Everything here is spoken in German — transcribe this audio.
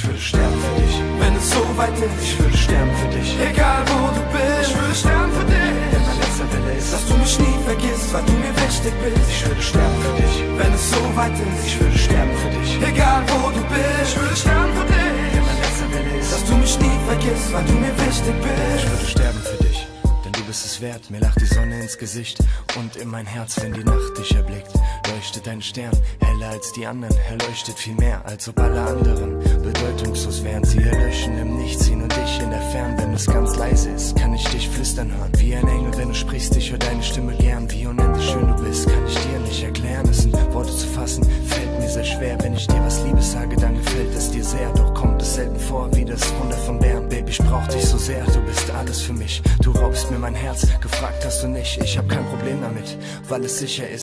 Ich würde sterben für dich, wenn es so weit ist. Ich würde sterben für dich, egal wo du bist. Ich würde sterben für dich, denn mein letzter Wille ist, dass du mich nie vergisst, weil du mir wichtig bist. Ich würde sterben für dich, wenn es so weit ist. Ich würde sterben für dich, egal wo du bist. Ich würde sterben für dich, denn mein letzter Wille ist, dass du mich nie vergisst, weil du mir wichtig bist. Ich würde sterben für dich, denn du bist es wert. Mir lacht die Sonne ins Gesicht und in mein Herz, wenn die Nacht dich erblickt. Leuchtet ein Stern, heller als die anderen. Er leuchtet viel mehr, als ob alle anderen bedeutungslos wären. Sie erlöschen im Nichts, ihn und ich in der Fern. Wenn es ganz leise ist, kann ich dich flüstern hören. Wie ein Engel, wenn du sprichst, ich höre deine Stimme gern. Wie unendlich schön du bist, kann ich dir nicht erklären. Es sind Worte zu fassen, fällt mir sehr schwer. Wenn ich dir was Liebes sage, dann gefällt es dir sehr. Doch kommt es selten vor, wie das Wunder von Bären. Baby, ich brauch dich so sehr, du bist alles für mich. Du raubst mir mein Herz, gefragt hast du nicht. Ich hab kein Problem damit, weil es sicher ist.